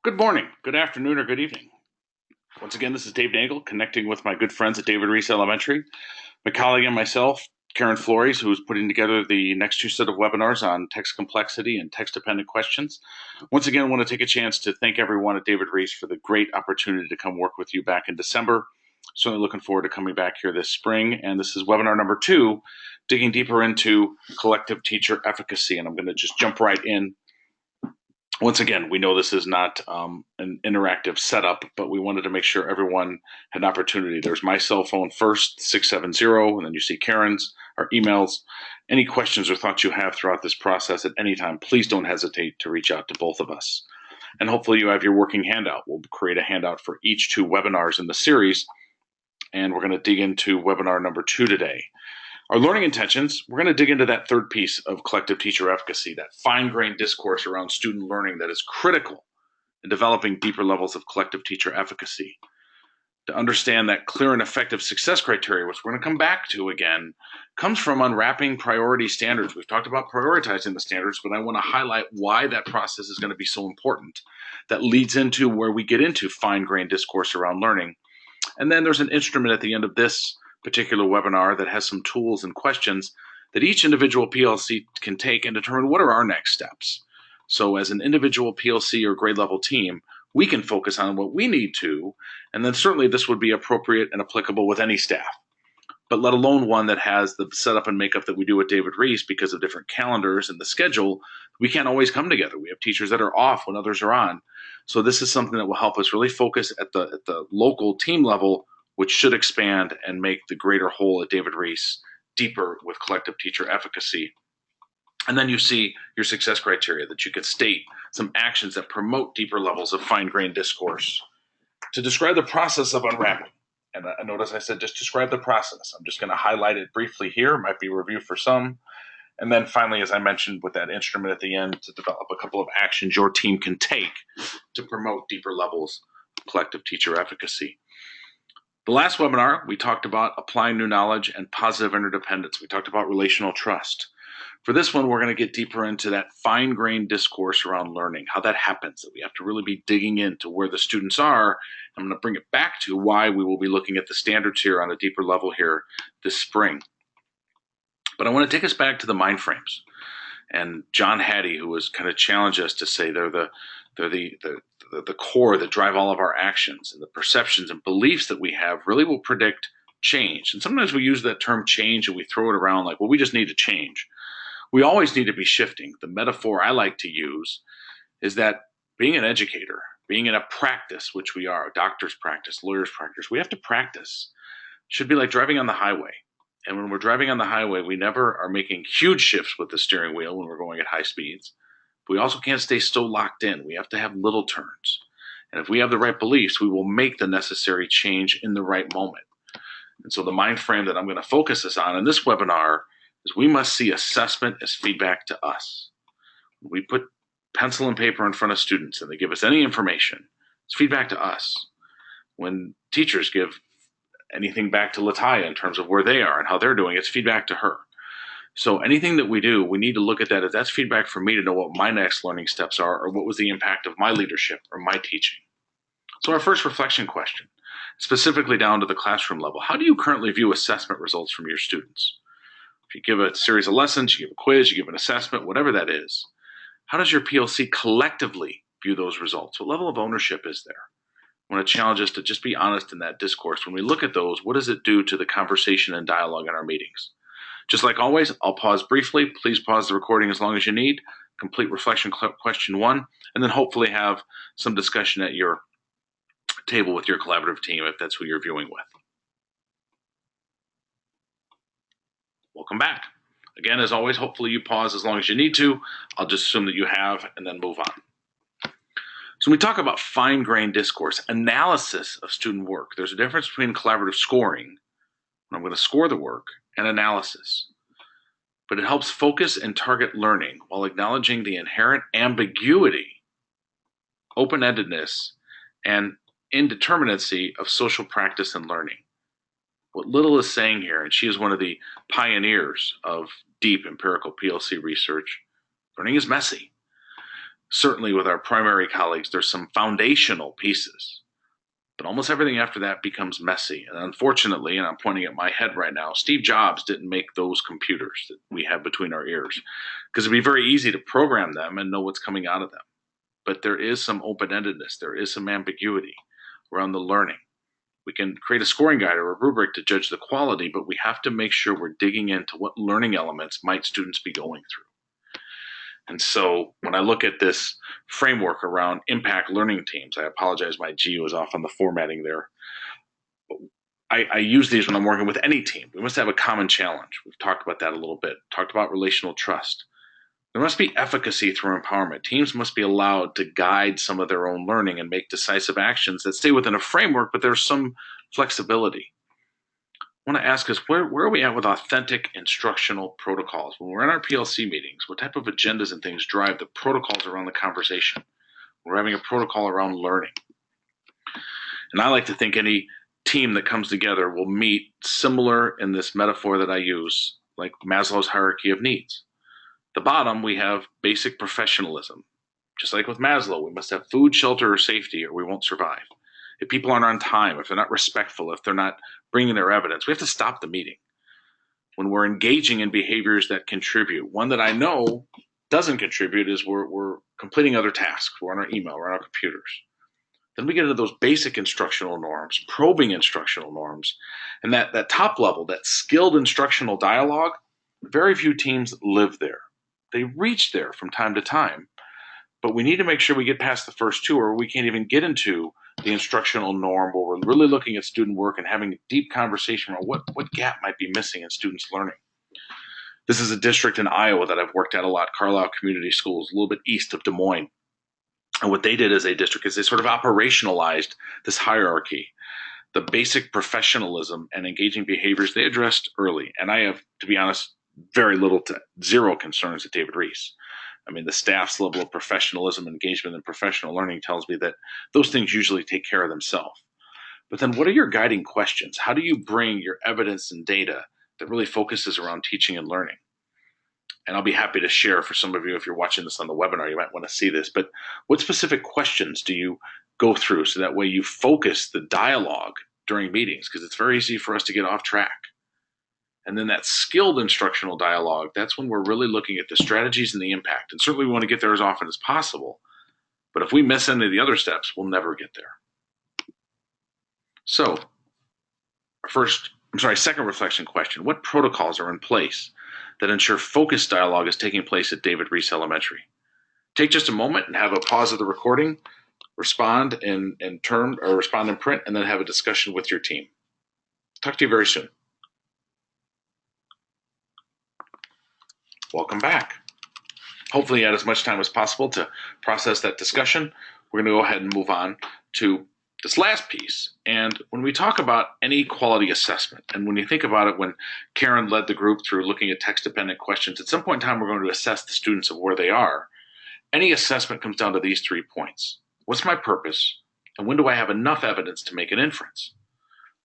Good morning, good afternoon, or good evening. Once again, this is Dave Nagel, connecting with my good friends at David REECE Elementary, my colleague and myself, Karen Flores, who is putting together the next two set of webinars on text complexity and text-dependent questions. Once again, I want to take a chance to thank everyone at David REECE for the great opportunity to come work with you back in December. Certainly looking forward to coming back here this spring. And this is webinar number 2, digging deeper into collective teacher efficacy. And I'm going to just jump right in. Once again, we know this is not an interactive setup, but we wanted to make sure everyone had an opportunity. There's my cell phone first, 670, and then you see Karen's, our emails. Any questions or thoughts you have throughout this process at any time, please don't hesitate to reach out to both of us. And hopefully you have your working handout. We'll create a handout for each 2 webinars in the series, and we're going to dig into webinar number 2 today. Our learning intentions, we're going to dig into that third piece of collective teacher efficacy, that fine-grained discourse around student learning that is critical in developing deeper levels of collective teacher efficacy. To understand that clear and effective success criteria, which we're going to come back to again, comes from unwrapping priority standards. We've talked about prioritizing the standards, but I want to highlight why that process is going to be so important. That leads into where we get into fine-grained discourse around learning. And then there's an instrument at the end of this particular webinar that has some tools and questions that each individual PLC can take and determine what are our next steps. So as an individual PLC or grade level team, we can focus on what we need to, and then certainly this would be appropriate and applicable with any staff, but let alone one that has the setup and makeup that we do at David REECE. Because of different calendars and the schedule, we can't always come together. We have teachers that are off when others are on. So this is something that will help us really focus at the local team level, which should expand and make the greater whole at David REECE deeper with collective teacher efficacy. And then you see your success criteria that you could state some actions that promote deeper levels of fine-grained discourse. To describe the process of unwrapping, and notice I said just describe the process. I'm just going to highlight it briefly here. It might be a review for some. And then finally, as I mentioned, with that instrument at the end, to develop a couple of actions your team can take to promote deeper levels of collective teacher efficacy. The last webinar, we talked about applying new knowledge and positive interdependence. We talked about relational trust. For this one, we're going to get deeper into that fine-grained discourse around learning, how that happens, that we have to really be digging into where the students are. I'm going to bring it back to why we will be looking at the standards here on a deeper level here this spring. But I want to take us back to the mind frames. And John Hattie, who was kind of challenged us to say they're the core that drive all of our actions, and the perceptions and beliefs that we have really will predict change. And sometimes we use that term change and we throw it around like, well, we just need to change. We always need to be shifting. The metaphor I like to use is that being an educator, being in a practice, which we are, a doctor's practice, lawyer's practice, we have to practice. It should be like driving on the highway. And when we're driving on the highway, we never are making huge shifts with the steering wheel when we're going at high speeds. But we also can't stay so locked in. We have to have little turns. And if we have the right beliefs, we will make the necessary change in the right moment. And so the mind frame that I'm going to focus this on in this webinar is we must see assessment as feedback to us. When we put pencil and paper in front of students and they give us any information, it's feedback to us. When teachers give anything back to Lataya in terms of where they are and how they're doing, it's feedback to her. So anything that we do, we need to look at that as that's feedback for me to know what my next learning steps are, or what was the impact of my leadership or my teaching. So our first reflection question, specifically down to the classroom level, how do you currently view assessment results from your students? If you give a series of lessons, you give a quiz, you give an assessment, whatever that is, how does your PLC collectively view those results? What level of ownership is there? I want to challenge us to just be honest in that discourse. When we look at those, what does it do to the conversation and dialogue in our meetings? Just like always, I'll pause briefly. Please pause the recording as long as you need. Complete reflection question 1, and then hopefully have some discussion at your table with your collaborative team if that's who you're viewing with. Welcome back. Again, as always, hopefully you pause as long as you need to. I'll just assume that you have and then move on. So when we talk about fine-grained discourse, analysis of student work, there's a difference between collaborative scoring, when I'm going to score the work, and analysis. But it helps focus and target learning while acknowledging the inherent ambiguity, open-endedness, and indeterminacy of social practice and learning. What Little is saying here, and she is one of the pioneers of deep empirical PLC research, learning is messy. certainly with our primary colleagues, there's some foundational pieces. But almost everything after that becomes messy. And unfortunately, and I'm pointing at my head right now, Steve Jobs didn't make those computers that we have between our ears, because it'd be very easy to program them and know what's coming out of them. But there is some open-endedness, there is some ambiguity around the learning. We can create a scoring guide or a rubric to judge the quality, but we have to make sure we're digging into what learning elements might students be going through. And so when I look at this framework around impact learning teams, I apologize, my G was off on the formatting there. I use these when I'm working with any team. We must have a common challenge. We've talked about that a little bit, talked about relational trust. There must be efficacy through empowerment. Teams must be allowed to guide some of their own learning and make decisive actions that stay within a framework, but there's some flexibility. I want to ask us, where are we at with authentic instructional protocols? When we're in our PLC meetings, what type of agendas and things drive the protocols around the conversation? We're having a protocol around learning. And I like to think any team that comes together will meet similar in this metaphor that I use, like Maslow's hierarchy of needs. The bottom, we have basic professionalism. Just like with Maslow, we must have food, shelter, or safety, or we won't survive. If people aren't on time, if they're not respectful, if they're not bringing their evidence, we have to stop the meeting. When we're engaging in behaviors that contribute, one that I know doesn't contribute is we're completing other tasks. We're on our email, we're on our computers. Then we get into those basic instructional norms, probing instructional norms, and that top level, that skilled instructional dialogue, very few teams live there. They reach there from time to time, but we need to make sure we get past the first two, or we can't even get into the instructional norm where we're really looking at student work and having a deep conversation about what gap might be missing in students' learning. This is a district in Iowa that I've worked at a lot, Carlisle Community Schools, a little bit east of Des Moines. And what they did as a district is they sort of operationalized this hierarchy. The basic professionalism and engaging behaviors they addressed early. And I have, to be honest, very little to zero concerns at David REECE. I mean, the staff's level of professionalism, engagement, and professional learning tells me that those things usually take care of themselves. But then what are your guiding questions? How do you bring your evidence and data that really focuses around teaching and learning? And I'll be happy to share for some of you, if you're watching this on the webinar, you might want to see this, but what specific questions do you go through so that way you focus the dialogue during meetings? Because it's very easy for us to get off track. And then that skilled instructional dialogue, that's when we're really looking at the strategies and the impact. And certainly we want to get there as often as possible. But if we miss any of the other steps, we'll never get there. So, second reflection question. What protocols are in place that ensure focused dialogue is taking place at David REECE Elementary? Take just a moment and have a pause of the recording, respond in print, and then have a discussion with your team. Talk to you very soon. Welcome back. Hopefully you had as much time as possible to process that discussion. We're going to go ahead and move on to this last piece. And when we talk about any quality assessment, and when you think about it, when Karen led the group through looking at text-dependent questions, at some point in time, we're going to assess the students of where they are. Any assessment comes down to these 3 points. What's my purpose? And when do I have enough evidence to make an inference?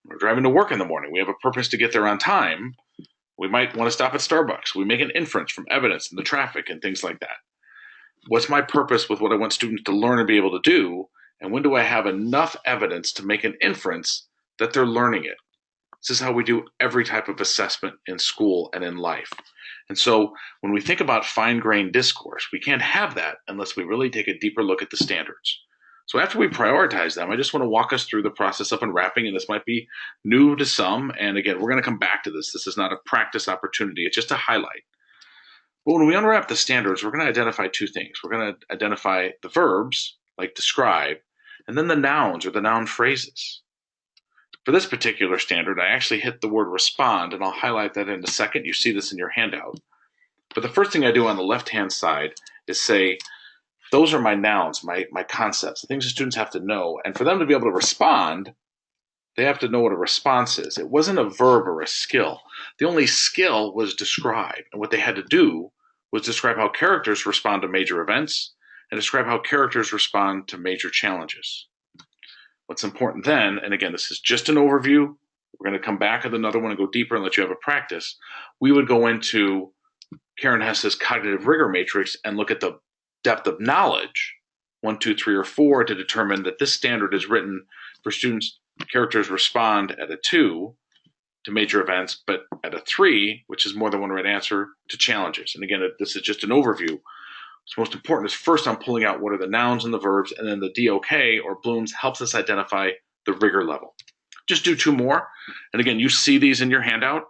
We're driving to work in the morning. We have a purpose to get there on time. We might want to stop at Starbucks. We make an inference from evidence and the traffic and things like that. What's my purpose with what I want students to learn and be able to do? And when do I have enough evidence to make an inference that they're learning it? This is how we do every type of assessment in school and in life. And so when we think about fine-grained discourse, we can't have that unless we really take a deeper look at the standards. So after we prioritize them, I just want to walk us through the process of unwrapping, and this might be new to some. And again, we're going to come back to this. This is not a practice opportunity. It's just a highlight. But when we unwrap the standards, we're going to identify 2 things. We're going to identify the verbs, like describe, and then the nouns or the noun phrases. For this particular standard, I actually hit the word respond, and I'll highlight that in a second. You see this in your handout. But the first thing I do on the left-hand side is say, those are my nouns, my concepts, the things the students have to know. And for them to be able to respond, they have to know what a response is. It wasn't a verb or a skill. The only skill was describe. And what they had to do was describe how characters respond to major events and describe how characters respond to major challenges. What's important then, and again, this is just an overview. We're going to come back with another one and go deeper and let you have a practice. We would go into Karen Hess's cognitive rigor matrix and look at the depth of knowledge, 1, 2, 3, or 4, to determine that this standard is written for students' characters respond at a 2 to major events, but at a 3, which is more than one right answer, to challenges. And again, this is just an overview. What's most important is first I'm pulling out what are the nouns and the verbs, and then the DOK or Bloom's helps us identify the rigor level. Just do 2 more. And again, you see these in your handout.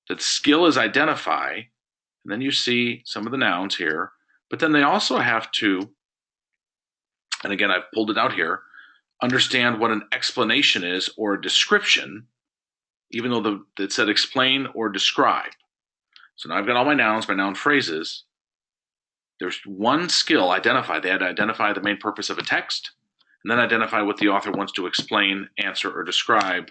The skill is identify, and then you see some of the nouns here, but then they also have to, and again, I've pulled it out here, understand what an explanation is or a description, even though it said explain or describe. So now I've got all my nouns, my noun phrases. There's one skill, identify. They had to identify the main purpose of a text, and then identify what the author wants to explain, answer, or describe.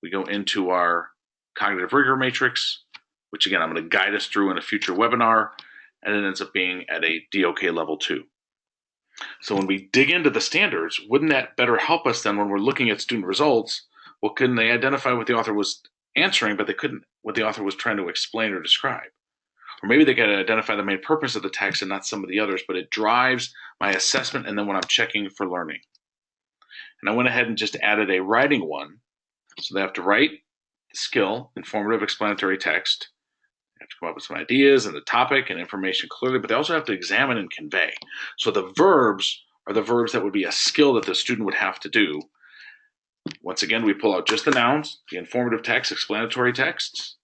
We go into our cognitive rigor matrix, which again, I'm going to guide us through in a future webinar, and it ends up being at a DOK level 2. So when we dig into the standards, wouldn't that better help us then when we're looking at student results? Well, couldn't they identify what the author was answering, but they couldn't what the author was trying to explain or describe? Or maybe they could identify the main purpose of the text and not some of the others, but it drives my assessment and then when I'm checking for learning. And I went ahead and just added a writing one. So they have to write the skill, informative explanatory text. They have to come up with some ideas and the topic and information clearly, but they also have to examine and convey. So the verbs are the verbs that would be a skill that the student would have to do. Once again, we pull out just the nouns, the informative text, explanatory texts.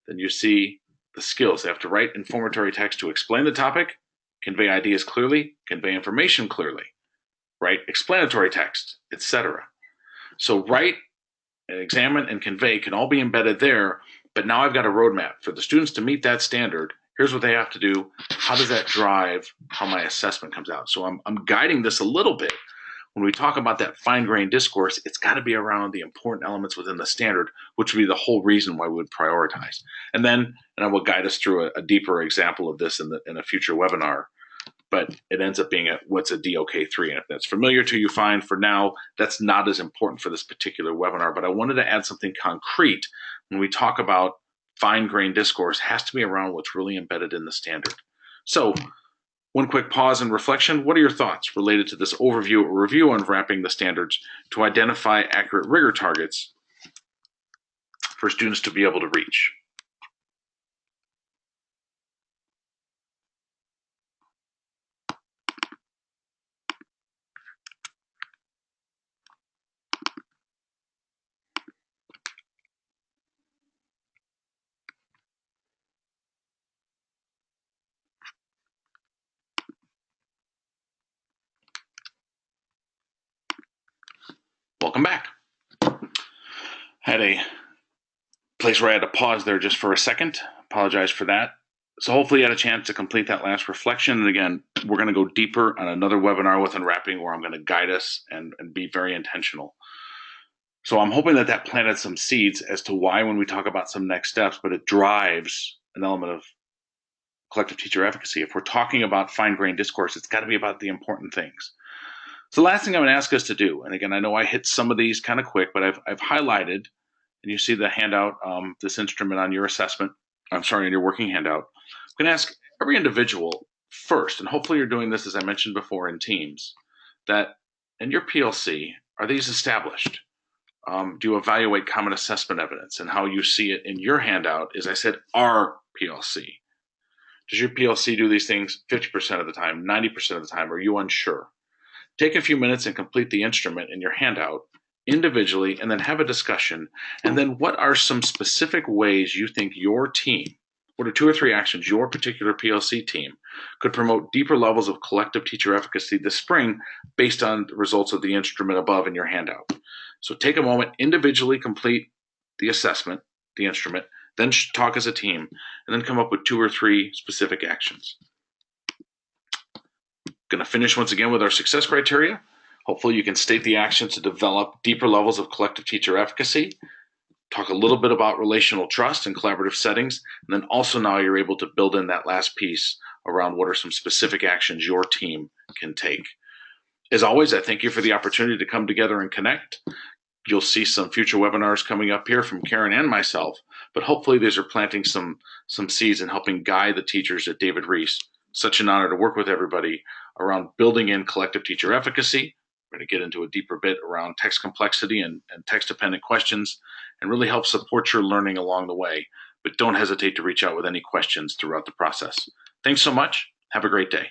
Then you see the skills. They have to write informatory text to explain the topic, convey ideas clearly, convey information clearly, write explanatory text, etc. So write and examine and convey can all be embedded there, but now I've got a roadmap for the students to meet that standard. Here's what they have to do. How does that drive how my assessment comes out? So I'm guiding this a little bit. When we talk about that fine-grained discourse, it's got to be around the important elements within the standard, which would be the whole reason why we would prioritize. And I will guide us through a deeper example of this in a future webinar. But it ends up being what's a DOK3. And if that's familiar to you, fine. For now, that's not as important for this particular webinar. But I wanted to add something concrete when we talk about fine-grained discourse. It has to be around what's really embedded in the standard. So one quick pause and reflection. What are your thoughts related to this overview or review on wrapping the standards to identify accurate rigor targets for students to be able to reach? Welcome back. I had a place where I had to pause there just for a second. Apologize for that. So hopefully you had a chance to complete that last reflection. And again, we're going to go deeper on another webinar with Unwrapping where I'm going to guide us and be very intentional. So I'm hoping that planted some seeds as to why when we talk about some next steps, but it drives an element of collective teacher efficacy. If we're talking about fine-grained discourse, it's got to be about the important things. So the last thing I'm going to ask us to do, and again, I know I hit some of these kind of quick, but I've highlighted, and you see the handout, this instrument on your assessment, on your working handout. I'm going to ask every individual first, and hopefully you're doing this, as I mentioned before, in teams, that in your PLC, are these established? Do you evaluate common assessment evidence? And how you see it in your handout is, I said, our PLC. Does your PLC do these things 50% of the time, 90% of the time? Are you unsure? Take a few minutes and complete the instrument in your handout individually, and then have a discussion. And then what are some specific ways you think your team, what are 2 or 3 actions your particular PLC team could promote deeper levels of collective teacher efficacy this spring based on the results of the instrument above in your handout? So take a moment, individually complete the assessment, the instrument, then talk as a team, and then come up with 2 or 3 specific actions. Going to finish once again with our success criteria. Hopefully you can state the actions to develop deeper levels of collective teacher efficacy, talk a little bit about relational trust and collaborative settings, and then also now you're able to build in that last piece around what are some specific actions your team can take. As always, I thank you for the opportunity to come together and connect. You'll see some future webinars coming up here from Karen and myself, but hopefully these are planting some seeds and helping guide the teachers at David REECE Such an honor to work with everybody around building in collective teacher efficacy. We're going to get into a deeper bit around text complexity and text-dependent questions and really help support your learning along the way. But don't hesitate to reach out with any questions throughout the process. Thanks so much. Have a great day.